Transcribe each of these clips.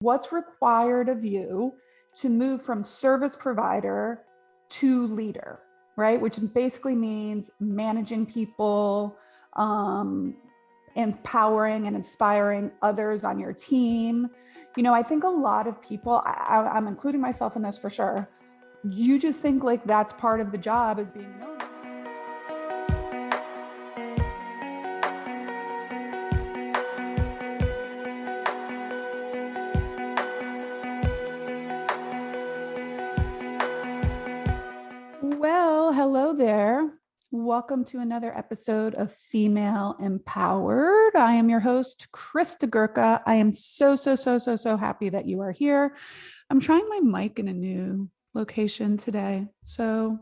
What's required of you to move from service provider to leader, right? Which basically means managing people, empowering and inspiring others on your team. I think a lot of people, I'm including myself in this for sure, you just think like that's part of the job as being an owner. Well, hello there. Welcome to another episode of Female Empowered. I am your host, Krista Gurka. I am so happy that you are here. I'm trying my mic in a new location today. So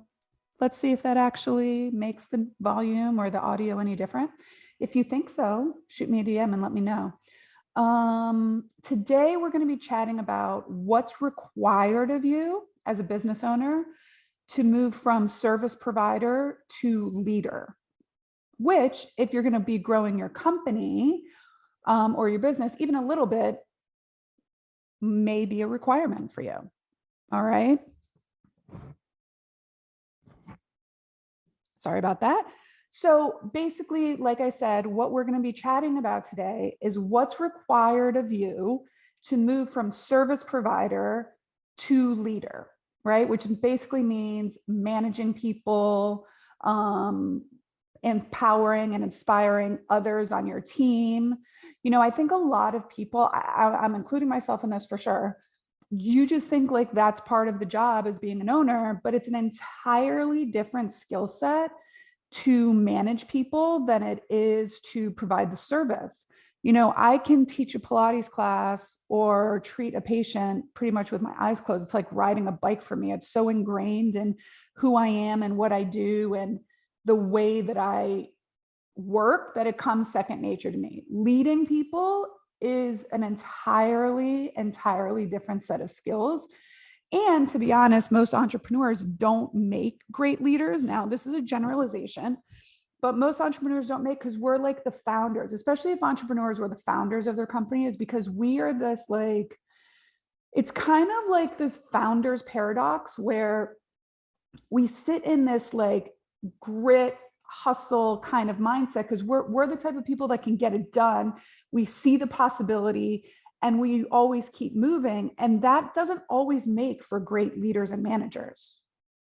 let's see if that actually makes the volume or the audio any different. If you think so, shoot me a DM and let me know. Today, we're going to be chatting about what's required of you as a business owner to move from service provider to leader, which if you're going to be growing your company or your business even a little bit, may be a requirement for you. All right. Sorry about that. So basically, like I said, what we're going to be chatting about today is what's required of you to move from service provider to leader, right? Which basically means managing people, empowering and inspiring others on your team. I think a lot of people, I'm including myself in this for sure, you just think like that's part of the job as being an owner, but it's an entirely different skill set to manage people than it is to provide the service. I can teach a Pilates class or treat a patient pretty much with my eyes closed. It's like riding a bike for me. It's so ingrained in who I am and what I do and the way that I work that it comes second nature to me. Leading people is an entirely different set of skills. And to be honest, most entrepreneurs don't make great leaders. Now, this is a generalization, but most entrepreneurs don't make, because we're like the founders, especially if entrepreneurs were the founders of their company, is because we are this like, it's kind of like this founder's paradox where we sit in this like grit, hustle kind of mindset because we're the type of people that can get it done. We see the possibility and we always keep moving. And that doesn't always make for great leaders and managers.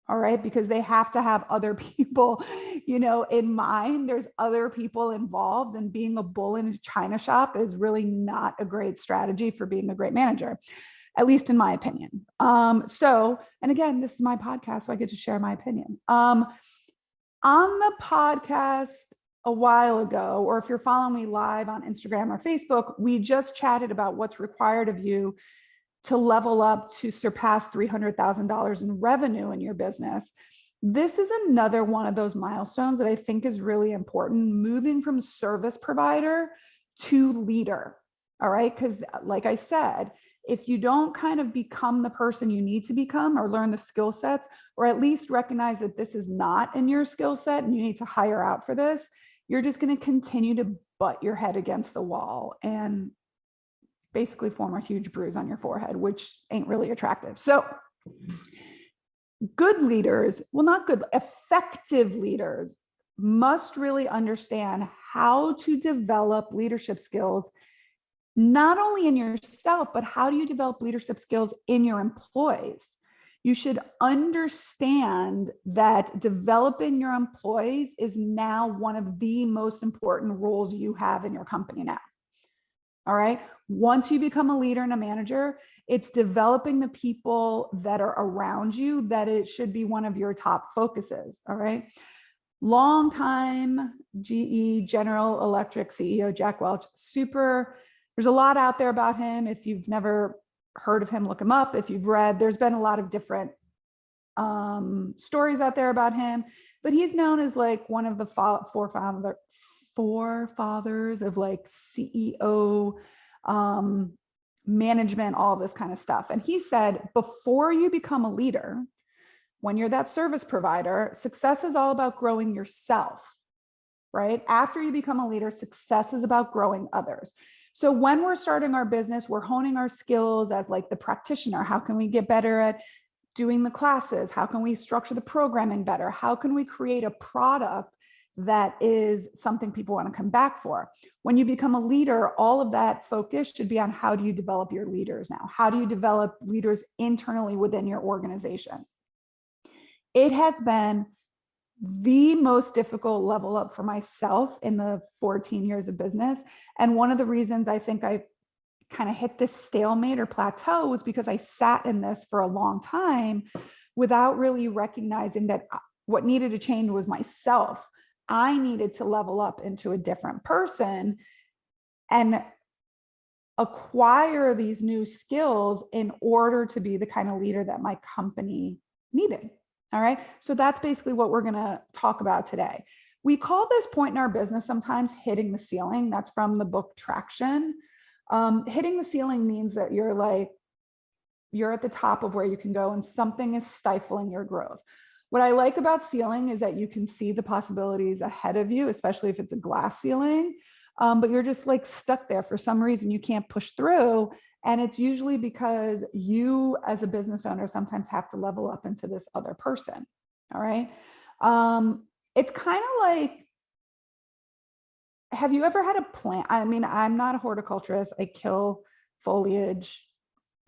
All right, because they have to have other people, in mind. There's other people involved, and being a bull in a china shop is really not a great strategy for being a great manager, at least in my opinion. And again, this is my podcast, so I get to share my opinion. On the podcast a while ago, or if you're following me live on Instagram or Facebook, we just chatted about what's required of you to level up to surpass $300,000 in revenue in your business. This is another one of those milestones that I think is really important, moving from service provider to leader. All right. Because like I said, if you don't kind of become the person you need to become or learn the skill sets, or at least recognize that this is not in your skill set and you need to hire out for this, you're just going to continue to butt your head against the wall and basically form a huge bruise on your forehead, which ain't really attractive. So good leaders, well, not good, effective leaders must really understand how to develop leadership skills, not only in yourself, but how do you develop leadership skills in your employees? You should understand that developing your employees is now one of the most important roles you have in your company now. All right. Once you become a leader and a manager, it's developing the people that are around you that it should be one of your top focuses. All right. Longtime GE General Electric CEO, Jack Welch, there's a lot out there about him. If you've never heard of him, look him up. If you've read, there's been a lot of different stories out there about him, but he's known as like one of the forefathers of like CEO, management, all of this kind of stuff. And he said, before you become a leader, when you're that service provider, success is all about growing yourself, right? After you become a leader, success is about growing others. So when we're starting our business, we're honing our skills as like the practitioner. How can we get better at doing the classes? How can we structure the programming better? How can we create a product that is something people want to come back for? When you become a leader, all of that focus should be on how do you develop your leaders now? How do you develop leaders internally within your organization? It has been the most difficult level up for myself in the 14 years of business. And one of the reasons I think I kind of hit this stalemate or plateau was because I sat in this for a long time without really recognizing that what needed to change was myself. I needed to level up into a different person and acquire these new skills in order to be the kind of leader that my company needed. All right. So that's basically what we're going to talk about today. We call this point in our business sometimes hitting the ceiling. That's from the book Traction. Hitting the ceiling means that you're at the top of where you can go and something is stifling your growth. What I like about ceiling is that you can see the possibilities ahead of you, especially if it's a glass ceiling, but you're just like stuck there for some reason you can't push through. And it's usually because you as a business owner sometimes have to level up into this other person. All right. It's kind of like, have you ever had a plant? I mean, I'm not a horticulturist. I kill foliage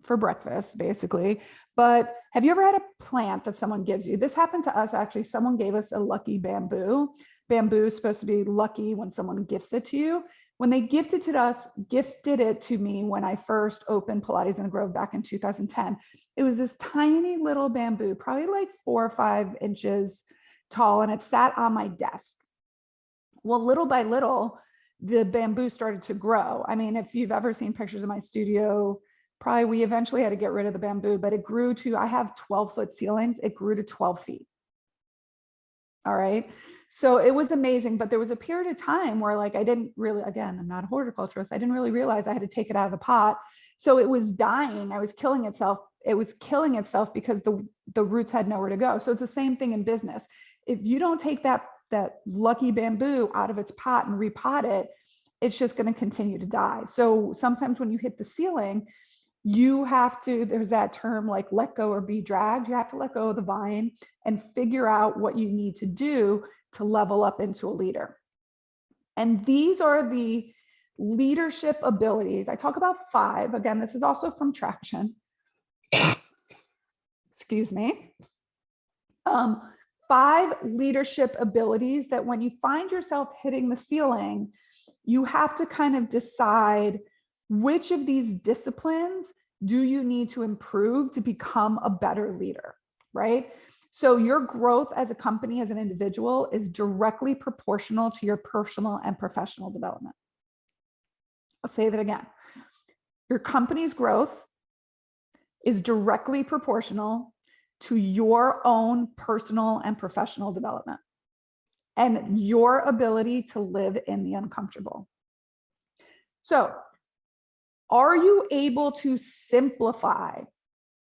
for breakfast, basically. But have you ever had a plant that someone gives you? This happened to us, actually. Someone gave us a lucky bamboo. Bamboo is supposed to be lucky when someone gifts it to you. When they gifted it to me when I first opened Pilates in a Grove back in 2010, it was this tiny little bamboo, probably like 4 or 5 inches tall, and it sat on my desk. Well, little by little, the bamboo started to grow. I mean, if you've ever seen pictures of my studio, probably we eventually had to get rid of the bamboo, but it grew to, I have 12-foot ceilings. It grew to 12 feet. All right. So it was amazing, but there was a period of time where like, I didn't really, again, I'm not a horticulturist. I didn't really realize I had to take it out of the pot. So it was dying. I was killing itself. It was killing itself because the roots had nowhere to go. So it's the same thing in business. If you don't take that lucky bamboo out of its pot and repot it, it's just going to continue to die. So sometimes when you hit the ceiling, you have to, there's that term like let go or be dragged. You have to let go of the vine and figure out what you need to do to level up into a leader. And these are the leadership abilities. I talk about 5. Again, this is also from Traction. Excuse me. 5 leadership abilities that when you find yourself hitting the ceiling, you have to kind of decide which of these disciplines do you need to improve to become a better leader, right? So your growth as a company, as an individual, is directly proportional to your personal and professional development. I'll say that again. Your company's growth is directly proportional to your own personal and professional development and your ability to live in the uncomfortable. So, are you able to simplify?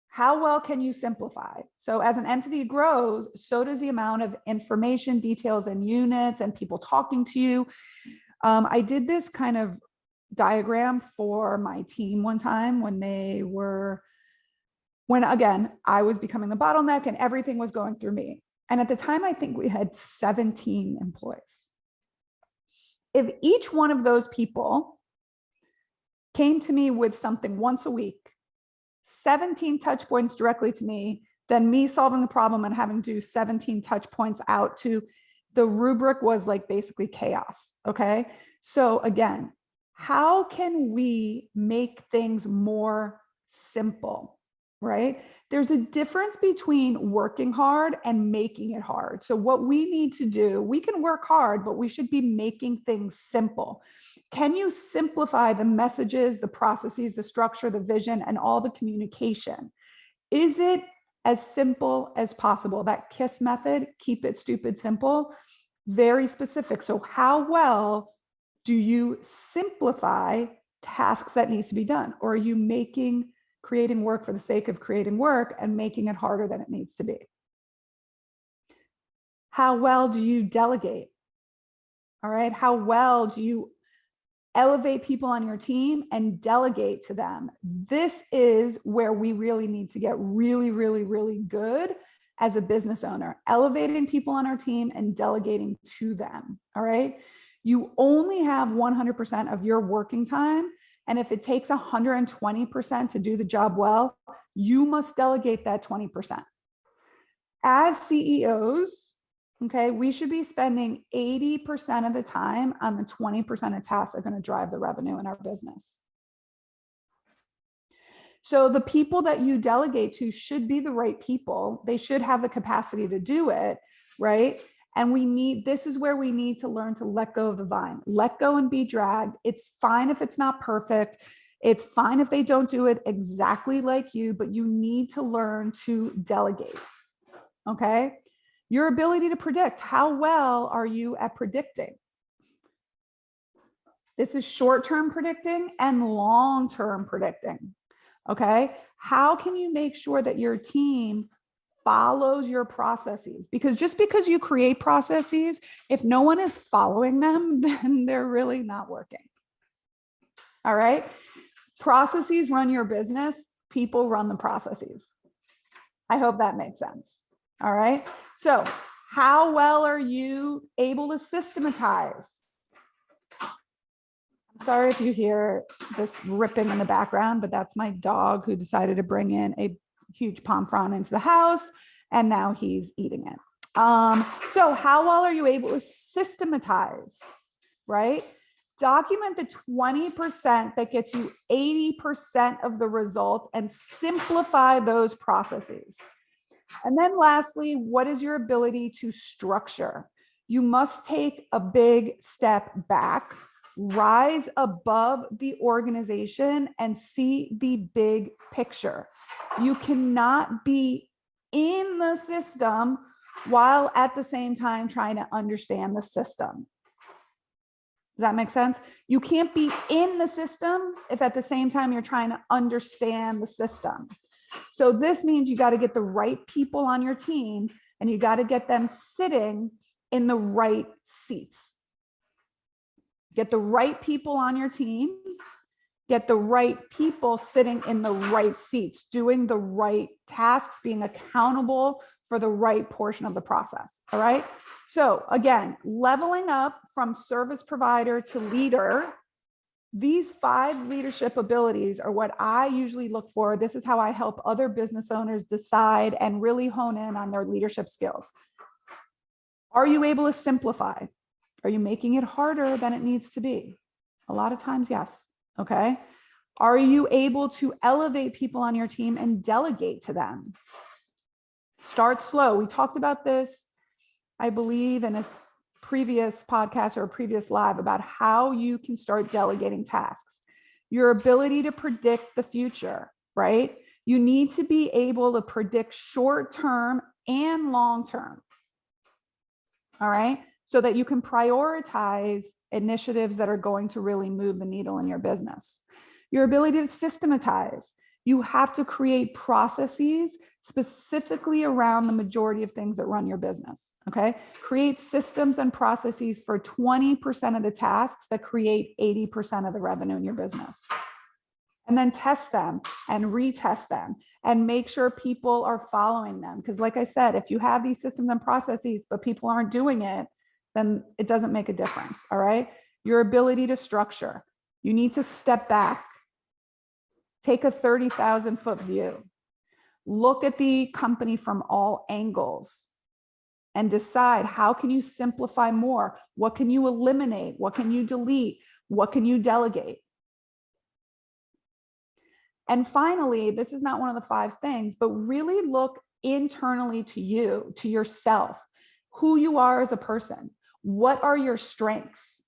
How well can you simplify? So as an entity grows, so does the amount of information, details, and units and people talking to you. I did this kind of diagram for my team one time when again, I was becoming the bottleneck and everything was going through me. And at the time, I think we had 17 employees. If each one of those people came to me with something once a week, 17 touch points directly to me, then me solving the problem and having to do 17 touch points out to the rubric was like basically chaos. Okay. So again, how can we make things more simple, right? There's a difference between working hard and making it hard. So what we need to do, we can work hard, but we should be making things simple. Can you simplify the messages, the processes, the structure, the vision, and all the communication? Is it as simple as possible? That KISS method, keep it stupid simple, very specific. So how well do you simplify tasks that needs to be done? Or are you creating work for the sake of creating work and making it harder than it needs to be? How well do you delegate? All right. How well do you elevate people on your team and delegate to them. This is where we really need to get really, really, really good as a business owner, elevating people on our team and delegating to them. All right. You only have 100% of your working time. And if it takes 120% to do the job well, you must delegate that 20%. As CEOs, okay, we should be spending 80% of the time on the 20% of tasks that are going to drive the revenue in our business. So the people that you delegate to should be the right people. They should have the capacity to do it, right? And this is where we need to learn to let go of the vine, let go and be dragged. It's fine if it's not perfect. It's fine if they don't do it exactly like you, but you need to learn to delegate, okay? Your ability to predict. How well are you at predicting? This is short-term predicting and long-term predicting, okay? How can you make sure that your team follows your processes? Because just because you create processes, if no one is following them, then they're really not working. All right? Processes run your business, people run the processes. I hope that makes sense. All right? So, how well are you able to systematize? I'm sorry if you hear this ripping in the background, but that's my dog who decided to bring in a huge pomfret into the house, and now he's eating it. So how well are you able to systematize, right? Document the 20% that gets you 80% of the results and simplify those processes. And then lastly, what is your ability to structure? You must take a big step back, rise above the organization and see the big picture. You cannot be in the system while at the same time trying to understand the system. Does that make sense? You can't be in the system if at the same time you're trying to understand the system. So this means you got to get the right people on your team and you got to get them sitting in the right seats. Get the right people on your team, get the right people sitting in the right seats, doing the right tasks, being accountable for the right portion of the process. All right. So again, leveling up from service provider to leader. These 5 leadership abilities are what I usually look for. This is how I help other business owners decide and really hone in on their leadership skills. Are you able to simplify? Are you making it harder than it needs to be? A lot of times, yes. Okay. Are you able to elevate people on your team and delegate to them? Start slow. We talked about this, I believe, in a previous podcast or a previous live about how you can start delegating tasks. Your ability to predict the future, right? You need to be able to predict short-term and long-term. All right. So that you can prioritize initiatives that are going to really move the needle in your business. Your ability to systematize. You have to create processes specifically around the majority of things that run your business. Okay. Create systems and processes for 20% of the tasks that create 80% of the revenue in your business. And then test them and retest them and make sure people are following them. Because like I said, if you have these systems and processes, but people aren't doing it, then it doesn't make a difference. All right. Your ability to structure. You need to step back, take a 30,000 foot view, look at the company from all angles and decide how can you simplify more? What can you eliminate? What can you delete? What can you delegate? And finally, this is not one of the 5 things, but really look internally to you, to yourself, who you are as a person. What are your strengths?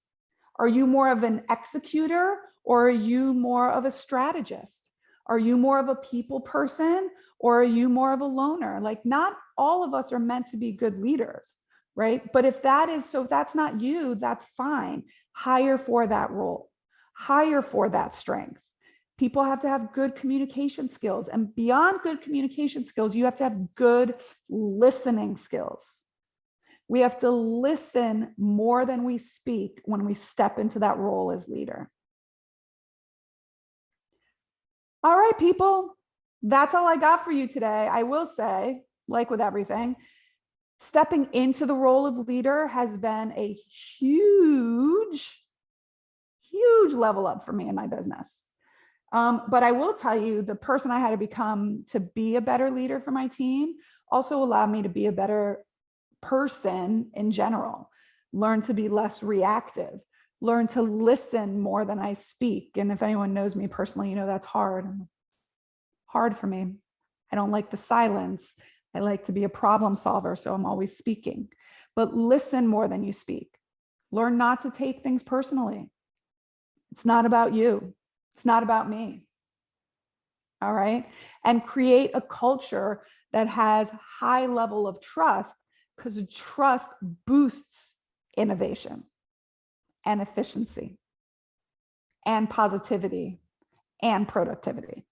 Are you more of an executor or are you more of a strategist? Are you more of a people person or are you more of a loner? Like, not all of us are meant to be good leaders, right? But if that's not you, that's fine. Hire for that role, hire for that strength. People have to have good communication skills, and beyond good communication skills, you have to have good listening skills. We have to listen more than we speak when we step into that role as leader. All right, people, that's all I got for you today. I will say, like with everything, stepping into the role of leader has been a huge, huge level up for me in my business. But I will tell you, the person I had to become to be a better leader for my team also allowed me to be a better person in general, learn to be less reactive, learn to listen more than I speak. And if anyone knows me personally, you know that's hard for me. I don't like the silence. I like to be a problem solver, so I'm always speaking. But listen more than you speak. Learn not to take things personally. It's not about you. It's not about me. All right. And create a culture that has high level of trust, because trust boosts innovation and efficiency and positivity and productivity.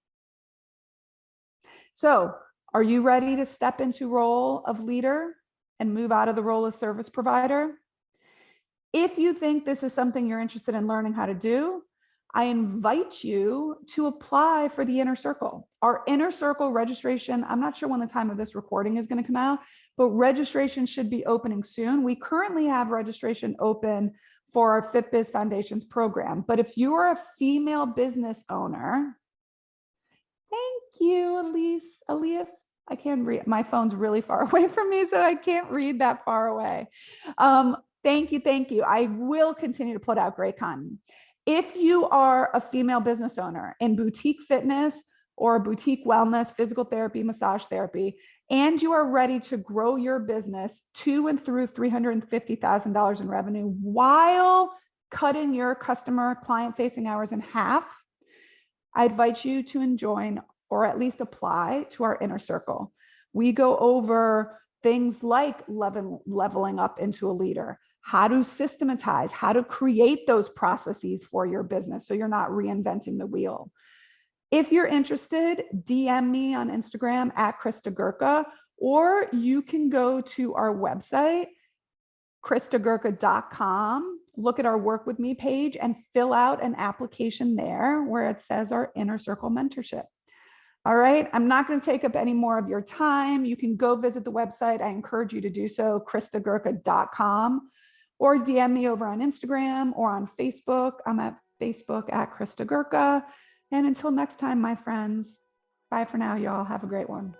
So, are you ready to step into role of leader and move out of the role of service provider? If you think this is something you're interested in learning how to do, I invite you to apply for the Inner Circle. Our Inner Circle registration, I'm not sure when the time of this recording is going to come out, but registration should be opening soon. We currently have registration open for our FitBiz Foundations program. But if you are a female business owner, thank you, Elias. I can't read. My phone's really far away from me, so I can't read that far away. Thank you. I will continue to put out great content. If you are a female business owner in boutique fitness or boutique wellness, physical therapy, massage therapy, and you are ready to grow your business to and through $350,000 in revenue while cutting your customer client-facing hours in half, I invite you to join or at least apply to our Inner Circle. We go over things like leveling up into a leader, how to systematize, how to create those processes for your business so you're not reinventing the wheel. If you're interested, DM me on Instagram at Krista Gurka, or you can go to our website, kristagurka.com, look at our Work With Me page and fill out an application there where it says our Inner Circle mentorship. All right, I'm not going to take up any more of your time. You can go visit the website. I encourage you to do so, kristagurka.com, or DM me over on Instagram or on Facebook. I'm at Facebook at Krista Gurka. And until next time, my friends, bye for now, y'all. Have a great one.